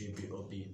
GPOP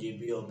GPOP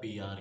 PR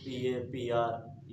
PA PR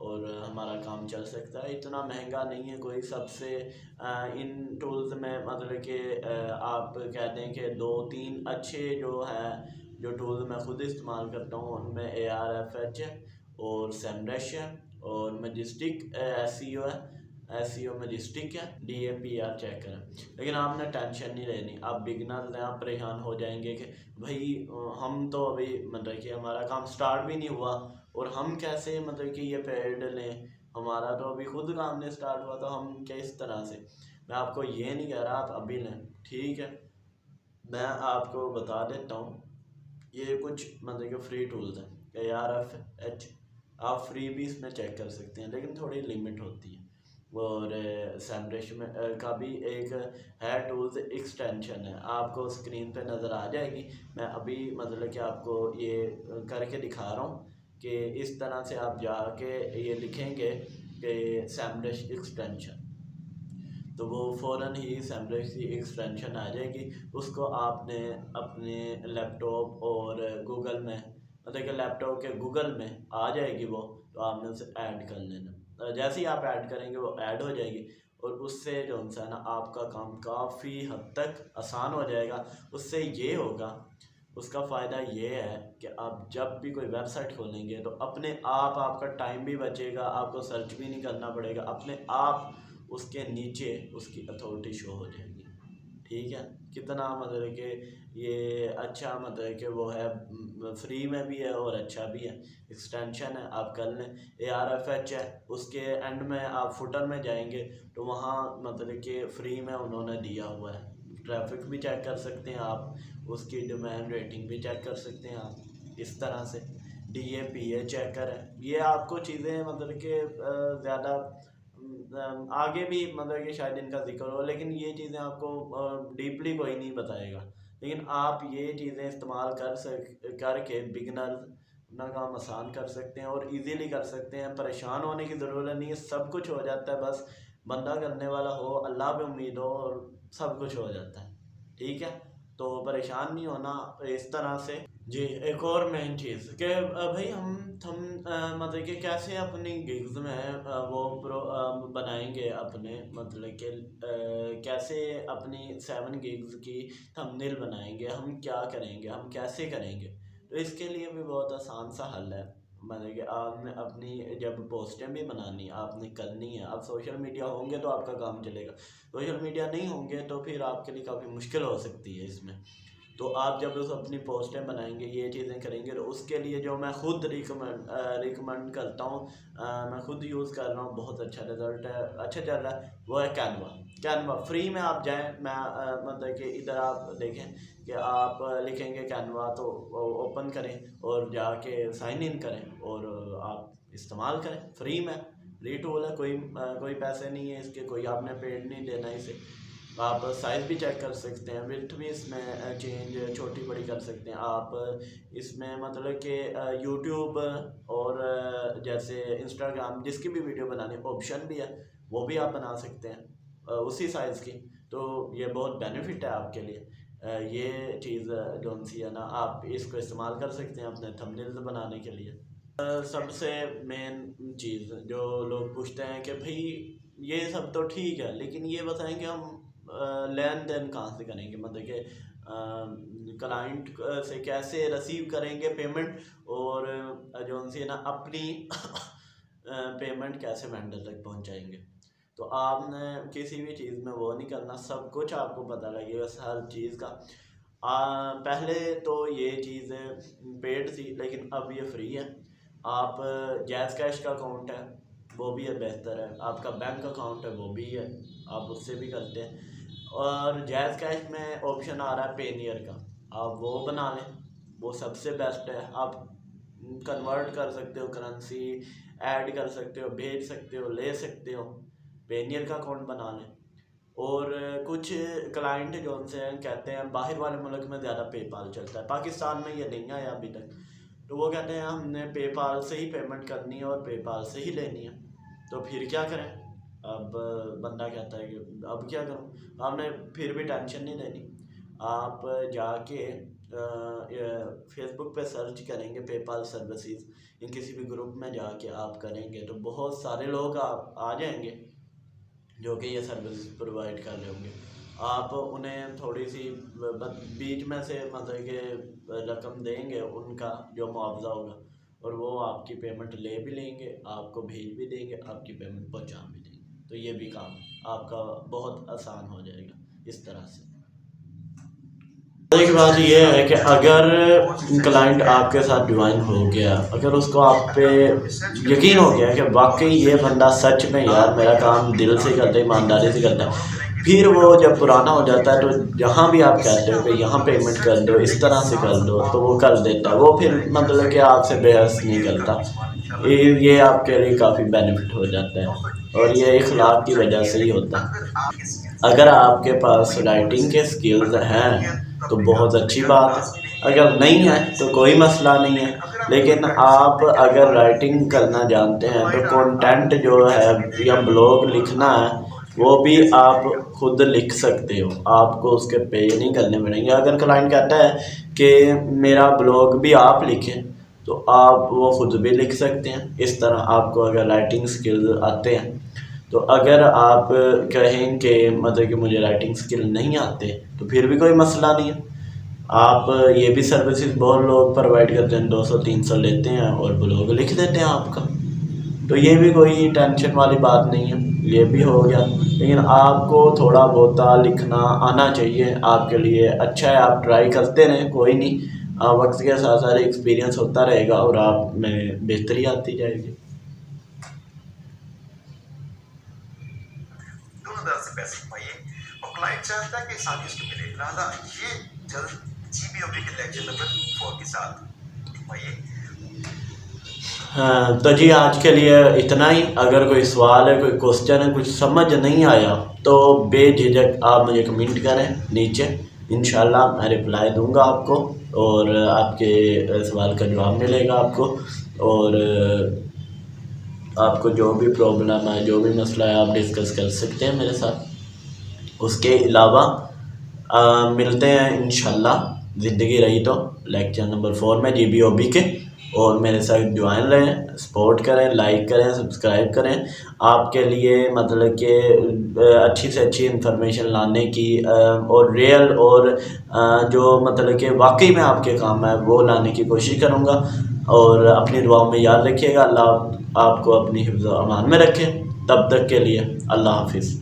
اور ہمارا کام چل سکتا ہے. اتنا مہنگا نہیں ہے کوئی. سب سے ان ٹولز میں مطلب کہ آپ کہہ دیں کہ 2-3 اچھے جو ٹولز میں خود استعمال کرتا ہوں ان میں ARFH ہے اور سیمرش ہے اور مجسٹک SEO ہے. SEO مجسٹک ہے. DAPR چیکر ہے. لیکن آپ نے ٹینشن نہیں لینی. آپ بگنرز ہیں, آپ پریشان ہو جائیں گے کہ بھائی ہم تو ابھی مطلب کہ ہمارا کام سٹارٹ بھی نہیں ہوا اور ہم کیسے مطلب کہ یہ پیڈ لیں, ہمارا تو ابھی خود کام نہیں سٹارٹ ہوا تو ہم کس طرح سے. میں آپ کو یہ نہیں کہہ رہا آپ ابھی لیں, ٹھیک ہے. میں آپ کو بتا دیتا ہوں یہ کچھ مطلب کہ فری ٹولز ہیں. ARFH آپ فری بھی اس میں چیک کر سکتے ہیں لیکن تھوڑی لمٹ ہوتی ہے. اور سیمرش میں کا بھی ایک ہے ٹولز, ایکسٹینشن ہے, آپ کو اسکرین پہ نظر آ جائے گی. میں ابھی مطلب کہ آپ کو یہ کر کے دکھا رہا ہوں کہ اس طرح سے آپ جا کے یہ لکھیں گے کہ سیمرش ایکسٹینشن تو وہ فوراً ہی سیمرش کی ایکسٹینشن آ جائے گی. اس کو آپ نے اپنے لیپ ٹاپ اور گوگل میں مطلب کہ لیپ ٹاپ کے گوگل میں آ جائے گی وہ, تو آپ نے اسے ایڈ کر لینا. جیسے ہی آپ ایڈ کریں گے وہ ایڈ ہو جائے گی اور اس سے جو ہے نا آپ کا کام کافی حد تک آسان ہو جائے گا. اس سے یہ ہوگا, اس کا فائدہ یہ ہے کہ آپ جب بھی کوئی ویب سائٹ کھولیں گے تو اپنے آپ کا ٹائم بھی بچے گا, آپ کو سرچ بھی نہیں کرنا پڑے گا, اپنے آپ اس کے نیچے اس کی اتھارٹی شو ہو جائے گی. ٹھیک ہے. کتنا مطلب کہ یہ اچھا مطلب کہ وہ ہے, فری میں بھی ہے اور اچھا بھی ہے. ایکسٹینشن ہے, آپ کر لیں. ARFH ہے, اس کے اینڈ میں آپ فوٹر میں جائیں گے تو وہاں مطلب کہ فری میں انہوں نے دیا ہوا ہے. ٹریفک بھی چیک کر سکتے ہیں آپ, اس کی ڈومین ریٹنگ بھی چیک کر سکتے ہیں آپ. اس طرح سے DAPA چیکر ہے. یہ آپ کو چیزیں مطلب کہ زیادہ آگے بھی مطلب کہ شاید ان کا ذکر ہو, لیکن یہ چیزیں آپ کو ڈیپلی کوئی نہیں بتائے گا. لیکن آپ یہ چیزیں استعمال کر کے بگنرز اپنا کام آسان کر سکتے ہیں اور ایزیلی کر سکتے ہیں. پریشان ہونے کی ضرورت نہیں ہے, سب کچھ ہو جاتا ہے. بس بندہ کرنے والا ہو, اللہ پہ امید ہو اور سب کچھ ہو جاتا ہے. ٹھیک ہے. تو پریشان نہیں ہونا اس طرح سے. جی, ایک اور مین چیز کہ بھائی ہم مطلب کہ کیسے اپنی گگز میں وہ بنائیں گے اپنے مطلب کہ کیسے اپنی 7 گگز کی تھمبنیل بنائیں گے, ہم کیا کریں گے, ہم کیسے کریں گے. تو اس کے لیے بھی بہت آسان سا حل ہے. مطلب کہ آپ نے اپنی جب پوسٹیں بھی بنانی آپ نے کرنی ہے. آپ سوشل میڈیا ہوں گے تو آپ کا کام چلے گا, سوشل میڈیا نہیں ہوں گے تو پھر آپ کے لیے کافی مشکل ہو سکتی ہے اس میں. تو آپ جب اپنی پوسٹیں بنائیں گے, یہ چیزیں کریں گے, تو اس کے لیے جو میں خود ریکمنڈ کرتا ہوں, میں خود یوز کر رہا ہوں, بہت اچھا رزلٹ ہے, اچھا چل رہا ہے, وہ ہے کینوا. فری میں آپ جائیں, میں مطلب کہ ادھر آپ دیکھیں کہ آپ لکھیں گے کینوا تو اوپن کریں اور جا کے سائن ان کریں اور آپ استعمال کریں. فری میں, فری ٹول ہے, کوئی پیسے نہیں ہے اس کے, کوئی آپ نے پیڈ نہیں دینا اسے. آپ سائز بھی چیک کر سکتے ہیں, وڈتھ بھی اس میں چینج چھوٹی بڑی کر سکتے ہیں. آپ اس میں مطلب کہ یوٹیوب اور جیسے انسٹاگرام جس کی بھی ویڈیو بنانے آپشن بھی ہے, وہ بھی آپ بنا سکتے ہیں اسی سائز کی. تو یہ بہت بینیفٹ ہے آپ کے لیے. یہ چیز جو سی ہے نا, آپ اس کو استعمال کر سکتے ہیں اپنے تھمبنیلز بنانے کے لیے. سب سے مین چیز جو لوگ پوچھتے ہیں کہ بھائی یہ سب تو ٹھیک ہے لیکن یہ بتائیں کہ ہم لین دین کہاں سے کریں گے, مطلب کہ کلائنٹ سے کیسے ریسیو کریں گے پیمنٹ, اور جو سی ہے نا اپنی پیمنٹ کیسے وینڈر تک پہنچائیں گے. تو آپ نے کسی بھی چیز میں وہ نہیں کرنا, سب کچھ آپ کو پتہ لگے گا ہر چیز کا. پہلے تو یہ چیزیں پیڈ تھی لیکن اب یہ فری ہے. آپ جیز کیش کا اکاؤنٹ ہے وہ بھی ہے, بہتر ہے. آپ کا بینک اکاؤنٹ ہے وہ بھی ہے, آپ اس سے بھی کرتے ہیں. اور جیز کیش میں آپشن آ رہا ہے پینیئر کا, آپ وہ بنا لیں, وہ سب سے بیسٹ ہے. آپ کنورٹ کر سکتے ہو کرنسی, ایڈ کر سکتے ہو, بھیج سکتے ہو, لے سکتے ہو. پینیئر کا اکاؤنٹ بنا لیں. اور کچھ کلائنٹ جو ان سے کہتے ہیں, باہر والے ملک میں زیادہ پے پال چلتا ہے, پاکستان میں یہ نہیں آیا ابھی تک, تو وہ کہتے ہیں ہم نے پے پال سے ہی پیمنٹ کرنی ہے اور پے پال سے ہی لینی ہے. تو پھر کیا کریں. اب بندہ کہتا ہے کہ اب کیا کروں. آپ نے پھر بھی ٹینشن نہیں لینی, آپ جا کے فیس بک پہ سرچ کریں گے پے پال سروسز، یا کسی بھی گروپ میں جا کے آپ کریں گے تو بہت سارے لوگ آ جائیں گے جو کہ یہ سروسز پرووائڈ کر رہے ہوں گے. آپ انہیں تھوڑی سی بیچ میں سے مطلب کہ رقم دیں گے ان کا جو معاوضہ ہوگا، اور وہ آپ کی پیمنٹ لے بھی لیں گے، آپ کو بھیج بھی دیں گے، آپ کی پیمنٹ پہنچا بھی دیں گے. تو یہ بھی کام آپ کا بہت آسان ہو جائے گا اس طرح سے. ایک بات یہ ہے کہ اگر کلائنٹ آپ کے ساتھ جوائن ہو گیا، اگر اس کو آپ پہ یقین ہو گیا کہ واقعی یہ بندہ سچ میں یار میرا کام دل سے کرتا ہے، ایمانداری سے کرتا ہے، پھر وہ جب پرانا ہو جاتا ہے تو جہاں بھی آپ کہتے ہو کہ یہاں پیمنٹ کر دو، اس طرح سے کر دو، تو وہ کر دیتا ہے. وہ پھر مطلب کہ آپ سے بحث نہیں کرتا. یہ آپ کے لیے کافی بینیفٹ ہو جاتا ہے، اور یہ اخلاق کی وجہ سے ہی ہوتا ہے. اگر آپ کے پاس رائٹنگ کے سکلز ہیں تو بہت اچھی بات ہے، اگر نہیں ہے تو کوئی مسئلہ نہیں ہے. لیکن آپ اگر رائٹنگ کرنا جانتے ہیں تو کنٹینٹ جو ہے یا بلاگ لکھنا ہے وہ بھی آپ خود لکھ سکتے ہو، آپ کو اس کے پے نہیں کرنے پڑیں گے. اگر کلائنٹ کہتا ہے کہ میرا بلاگ بھی آپ لکھیں تو آپ وہ خود بھی لکھ سکتے ہیں. اس طرح آپ کو اگر رائٹنگ سکلز آتے ہیں تو اگر آپ کہیں کہ مطلب کہ مجھے رائٹنگ سکل نہیں آتے تو پھر بھی کوئی مسئلہ نہیں ہے. آپ یہ بھی سروسز بہت لوگ پرووائڈ کرتے ہیں، 200-300 لیتے ہیں اور بلاگ لکھ دیتے ہیں آپ کا. تو یہ بھی کوئی ٹینشن والی بات نہیں ہے، یہ بھی ہو گیا. لیکن آپ کو تھوڑا بہت لکھنا آنا چاہیے، آپ کے لیے اچھا ہے. آپ ٹرائی کرتے رہیں، کوئی نہیں، وقت کے ساتھ ساتھ ایکسپیرینس ہوتا رہے گا اور آپ میں بہتری آتی جائے گی. سے پیسے کمائیے اور کلائنٹ چاہتا ہے کہ آسانی اس کو ملے، لہٰذا یہ جلد GBOB کے لیکچر نمبر 4 کے ساتھ کمائیے. تو جی آج کے لیے اتنا ہی. اگر کوئی سوال ہے، کوئی کوسچن ہے، کچھ سمجھ نہیں آیا تو بے جھجک آپ مجھے کمنٹ کریں نیچے، انشاءاللہ میں رپلائی دوں گا آپ کو، اور آپ کے سوال کا جواب ملے گا آپ کو. اور آپ کو جو بھی پرابلم ہے، جو بھی مسئلہ ہے، آپ ڈسکس کر سکتے ہیں میرے ساتھ. اس کے علاوہ ملتے ہیں انشاءاللہ زندگی رہی تو لیکچر نمبر 4 میں GBOB کے. اور میرے ساتھ جوائن رہیں، سپورٹ کریں، لائک کریں، سبسکرائب کریں. آپ کے لیے مطلب کہ اچھی سے اچھی انفارمیشن لانے کی اور ریئل اور جو مطلب کہ واقعی میں آپ کے کام ہے وہ لانے کی کوشش کروں گا. اور اپنی دعاؤں میں یاد رکھیے گا. اللہ آپ کو اپنی حفظ و امان میں رکھے. تب تک کے لیے اللہ حافظ.